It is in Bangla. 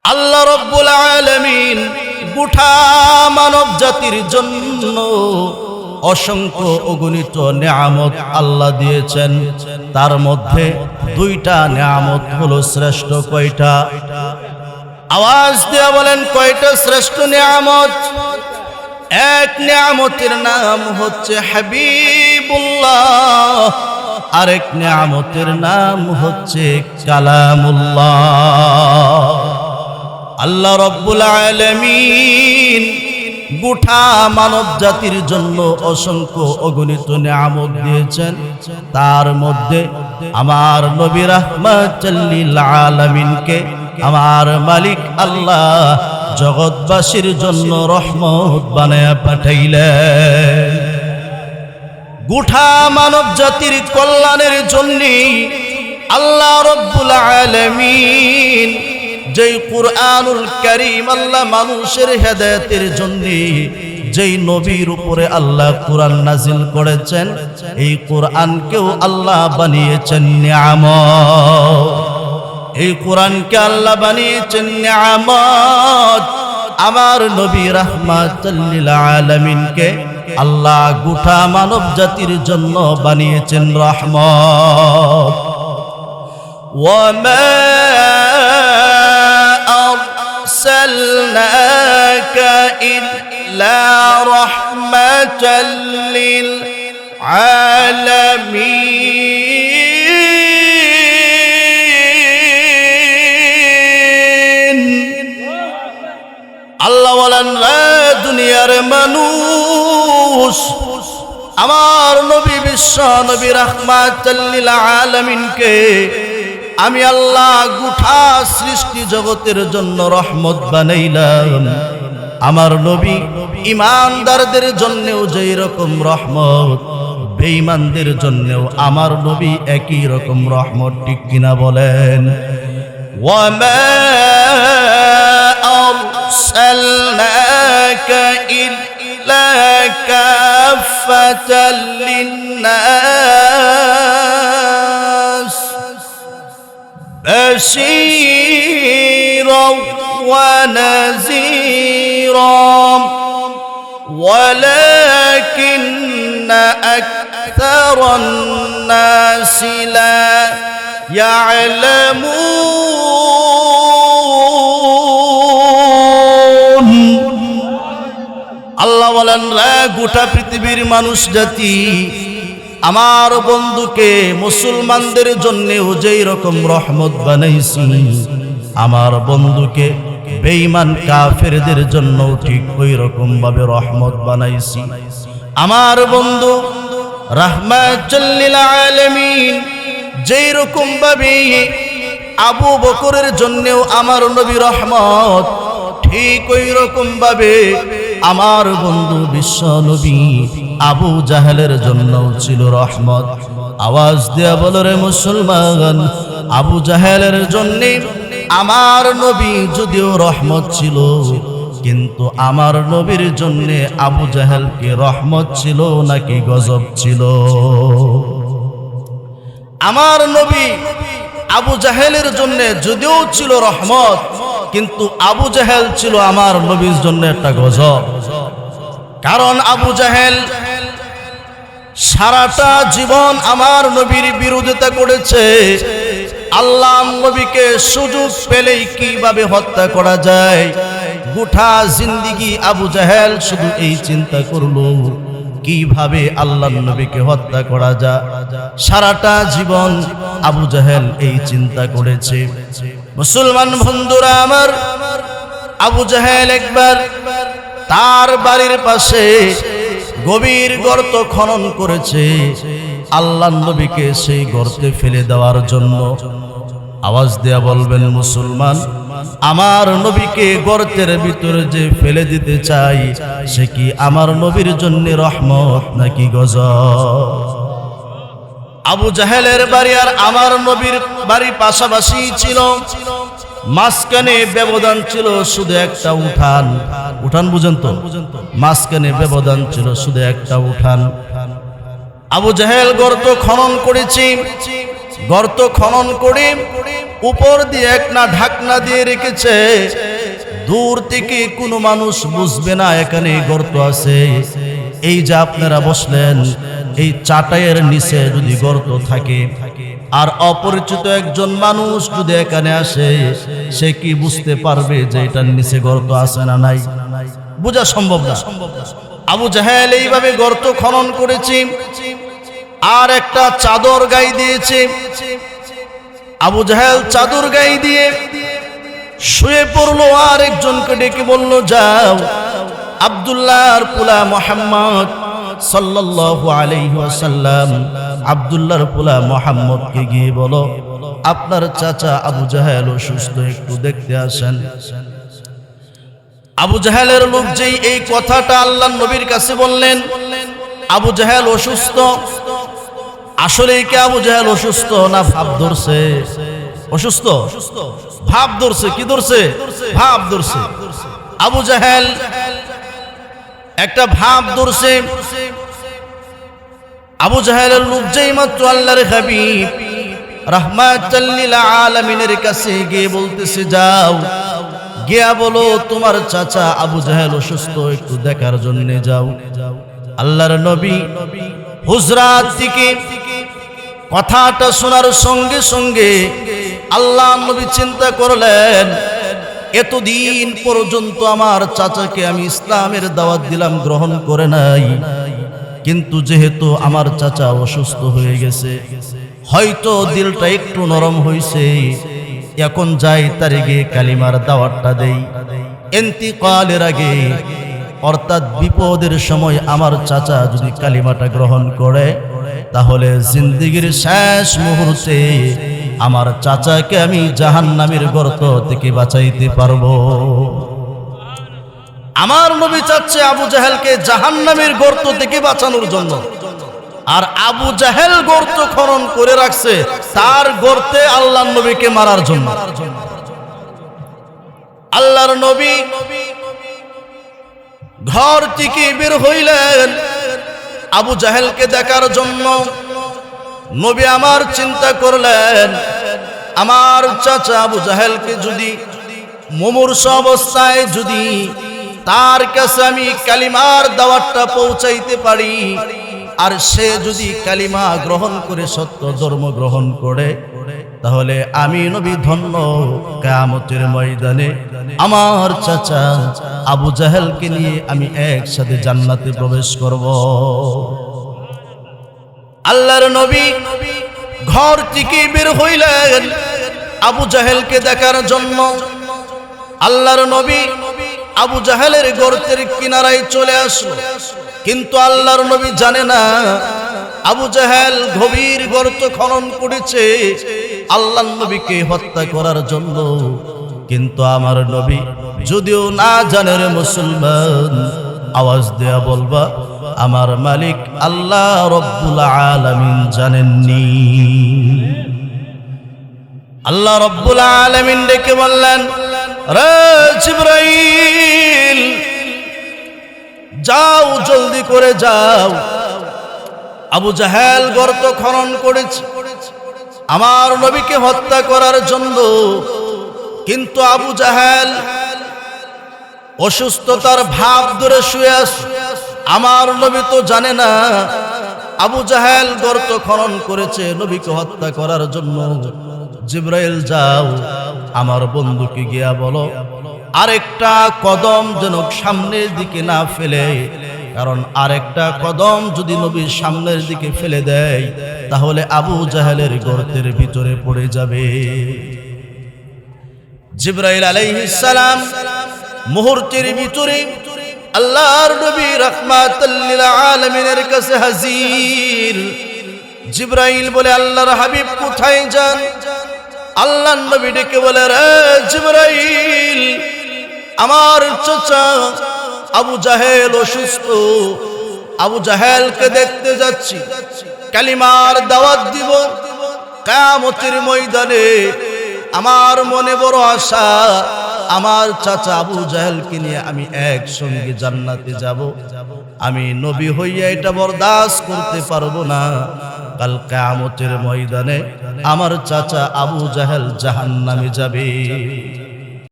আল্লাহ রাব্বুল আলামিন গোটা মানব জাতির জন্য অসংখ্য অগণিত নিয়ামত আল্লাহ দিয়েছেন। তার মধ্যে দুইটা নিয়ামত হলো শ্রেষ্ঠ। কয়টা? আওয়াজ দিয়ে বলেন কয়টা শ্রেষ্ঠ নিয়ামত? এক নিয়ামতের নাম হচ্ছে হাবিবুল্লাহ, আরেক নিয়ামতের নাম হচ্ছে কালামুল্লাহ। আল্লাহ রাব্বুল আলামিন গোটা মানব জাতির জন্য অসংখ্য অগণিত নিয়ামত দিয়েছেন। তার মধ্যে আমার নবী রাহমাতুল লিল আলামিনকে আমার মালিক আল্লাহ জগৎবাসীর জন্য রহমত বানায়া পাঠাইলেন। গোটা মানব জাতির কল্যাণের জন্য আল্লাহ রাব্বুল আলামিন যেই কুরআনুল কারীম আল্লাহ মানুষের হেদায়েতের জন্য যেই নবীর উপরে আল্লাহ কুরআন নাজিল করেছেন, এই কুরআনকেও আল্লাহ বানিয়েছেন নিয়ামত। এই কুরআনকে আল্লাহ বানিয়েছেন নিয়ামত। আমার নবী রাহমাতুল লিল আলামিনকে আল্লাহ গোটা মানব জাতির জন্য বানিয়েছেন রহমত। ওয়ামা আরসালনাকা ইল্লা রাহমাতাল লিল আলামিন। আল্লাহ বলেন, দুনিয়ার মানুষ, আমার নবী বিশ্ব নবী রাহমাতুল লিল আলামিনকে আমি আল্লাহ গোটা সৃষ্টি জগতের জন্য রহমত বানাইলাম। আমার নবী ঈমানদারদের জন্যও যেই রকম রহমত, বেঈমানদের জন্যও আমার নবী একই রকম রহমত। ঠিক কিনা বলেন? ওয়ামা আরসালনাকা ইল্লা কাফাতাল লিন্নাস বাশীরাও ওয়া নাযীরাও ওয়ালাকিন্না আকতারান নাসি লা ইয়ালামুন। আল্লাহ বলেন, গোটা পৃথিবীর মানুষ জাতি আমার বন্ধুকে মুসলমানদের জন্যেও যেই রকম রহমত বানাইছি, আমার বন্ধুকে বেঈমান কাফেরদের জন্য ঠিক ওই রকম ভাবে রহমত বানাইছি। আমার বন্ধু রাহমাতুল লিল আলামিন যেই রকম ভাবে আবু বকরের জন্যেও আমার নবী রহমত, ঠিক ওই রকম ভাবে আমার বন্ধু বিশ্ব নবী আবু জাহেলের জন্যও ছিল রহমত। আওয়াজ দেয়া বলো রে মুসলমান, আবু জাহেলের জন্য আমার নবী যদিও রহমত ছিল, কিন্তু আমার নবীর জন্য আবু জাহেল কি রহমত ছিল নাকি গজব ছিল? আমার নবী আবু জাহেলের জন্য যদিও ছিল রহমত, কিন্তু আবু জাহেল ছিল আমার নবীর জন্য একটা গজব। কারণ আবু জাহেল সারাটা জীবন আমার নবীর বিরোধিতা করেছে। আল্লাহ নবীকে সুযোগ পেলেই কিভাবে হত্যা করা যায়, গোটা জিন্দেগি আবু জাহেল শুধু এই চিন্তা করলো কিভাবে আল্লাহ নবীকে হত্যা করা যায়। সারাটা জীবন আবু জাহেল এই চিন্তা করেছে। মুসলমান বন্ধুরা আমার, আবু জাহেল একবার তার বাড়ির পাশে গভীর গর্ত খনন করেছে আল্লাহ নবীকে সেই গর্তে ফেলে দেওয়ার জন্য। আওয়াজ দেয়া বলবেন মুসলমান, আমার নবীকে গর্তের ভিতরে যে ফেলে দিতে চাই, সে কি আমার নবীর জন্য রহমত নাকি গজব? আবু জাহেলের বাড়ি আর আমার নবীর বাড়ি পাশাপাশি ছিল, মাঝখানে ব্যবধান ছিল শুধু একটা উঠান। উঠান বুঝেন তো? মাঝখানে ব্যবধান ছিল শুধু একটা উঠান। আবু জাহেল গর্ত খনন করেছে, গর্ত খনন করে উপর দিয়ে একটা ঢাকনা দিয়ে রেখেছে। দূর থেকে কোনো মানুষ বুঝবে না এখানে গর্ত আছে। এই যে আপনারা বসলেন, এই চাটাইয়ের নিচে যদি গর্ত থাকে আর অপরিচিত একজন মানুষ যদি এখানে আসে, সে কি বুঝতে পারবে যে এটার নিচে গর্ত আছে না নাই? বোঝা সম্ভব না। আবু জাহেল এইভাবে গর্ত খনন করেছে আর একটা চাদর গায়ে দিয়েছে। আবু জাহেল চাদর গায়ে দিয়ে শুয়ে পড়লো আর একজনকে ডেকে বলল, যাও আব্দুল্লাহর পোলা মুহাম্মদ সাল্লাল্লাহু আলাইহি ওয়াসাল্লাম, আব্দুল্লাহর পোলা মুহাম্মদকে গিয়ে বলো আপনার চাচা আবু জাহেল অসুস্থ, একটু দেখতে আসেন। আবু জাহেলের লোক যেই এই কথাটা আল্লাহর নবীর কাছে বললেন, আবু জাহেল অসুস্থ, আসলে কি আবু জাহেল অসুস্থ না ভাব ধরছে? অসুস্থ ভাব ধরছে। কি ধরছে? ভাব ধরছে। আবু জাহেল একটা ভাব ধরছে। আবু জাহেলের লোক যেই মাত্র আল্লাহর হাবিব রাহমাতাল লিল আলামিনের কাছে গিয়ে বলতেছে, যাও গিয়া বলো তোমার চাচা আবু জাহেল অসুস্থ, একটু দেখার জন্য যাও। আল্লাহর নবী হুজরাত থেকে কথাটা শোনার সঙ্গে সঙ্গে আল্লাহ নবী চিন্তা করলেন, এতদিন পর্যন্ত আমার চাচাকে আমি ইসলামের দাওয়াত দিলাম, গ্রহণ করে নাই, কিন্তু যেহেতু আমার চাচা অসুস্থ হয়ে গেছে, হয়তো দিলটা একটু নরম হয়েছে, এখন যাই তার গিয়ে কালিমার দাওয়াতটা দেই। ইন্তিকালের আগে অর্থাৎ বিপদের সময় আমার চাচা যদি কালিমাটা গ্রহণ করে, তাহলে জিন্দেগীর শেষ মুহূর্তে আমার চাচাকে আমি জাহান্নামের গর্ত থেকে বাঁচাইতে পারবো। আমার নবী চাচ্ছে আবু জাহেলকে জাহান্নামের গর্ত থেকে বাঁচানোর জন্য, আর আবু জাহেল গর্ত খনন করে রাখছে তার গর্তে আল্লাহর নবীকে মারার জন্য। আল্লাহর নবী ঘর থেকে বের হইলেন আবু জাহেলকে দেখার জন্য। নবী আমার চিন্তা করলেন, আমার চাচা আবু জাহেলকে যদি মুমূর্ষ অবস্থায় যদি তার কাছে আমি কালিমার দাওয়াতটা পৌঁছাইতে পারি, আর সে যদি কালিমা গ্রহণ করে সত্য ধর্ম গ্রহণ করে, তাহলে আমি নবী ধন্য, কিয়ামতের ময়দানে আমার চাচা আবু জাহেলকে নিয়ে আমি একসাথে জান্নাতে প্রবেশ করব। আল্লাহর নবী ঘর থেকে বের হইলেন আবু জাহেলকে দেখার জন্য। আল্লাহর নবী আবু জাহেলের গর্তের কিনারায় চলে আসলো, কিন্তু আল্লাহর নবী জানে না আবু জাহেল গভীর গর্ত খনন করেছে আল্লাহর নবীকে হত্যা করার জন্য। কিন্তু আমার নবী যদিও না জানে রে মুসলমান, আওয়াজ দেয়া বলবা, আমার মালিক আল্লাহ রব্বুল আলামিন জানেননি। আল্লাহ রব্বুল আলামিন ডেকে বললেন, রে জিবরাইল, যাও জলদি করে যাও, আবু জাহেল গর্ত খনন করেছে আমার নবীকে হত্যা করার জন্য। কিন্তু আবু জাহেল অসুস্থতার ভাব ধরে শুয়ে আছে, আমার নবী তো জানে না আবু জাহেল গর্ত খনন করেছে নবীকে হত্যা করার জন্য। জিবরাইল, যাও আমার বন্ধুকে গিয়া বলো আরেকটা কদম যেন সামনের দিকে না ফেলে, কারণ আরেকটা কদম যদি নবীর সামনের দিকে ফেলে দেয় তাহলে আবু জাহেলের গর্তের ভিতরে পড়ে যাবে। জিবরাইল আলাইহিস সালাম মুহূর্তের ভিতরে আল্লাহর নবী রাহমাতাল লিল আলামিনের কাছে হাজির। জিবরাইল বলে, আল্লাহর হাবিব কোথায় যান? আল্লাহর নবী ডেকে বলে, রে জিবরাইল, আমার চাচা আবু জাহেল অসুস্থ, আবু জাহেলকে দেখতে যাচ্ছি, কালিমার দাওয়াত দিব কিয়ামতের ময়দানে। আমার মনে বড় আশা, আমার চাচা আবু জাহেলকে নিয়ে আমি একসঙ্গে জান্নাতে যাব। আমি নবী হইয়া এটা বরদাস্ত করতে পারবো না। কাল কিয়ামতের ময়দানে আমার চাচা আবু জাহেল জাহান্নামে যাবে।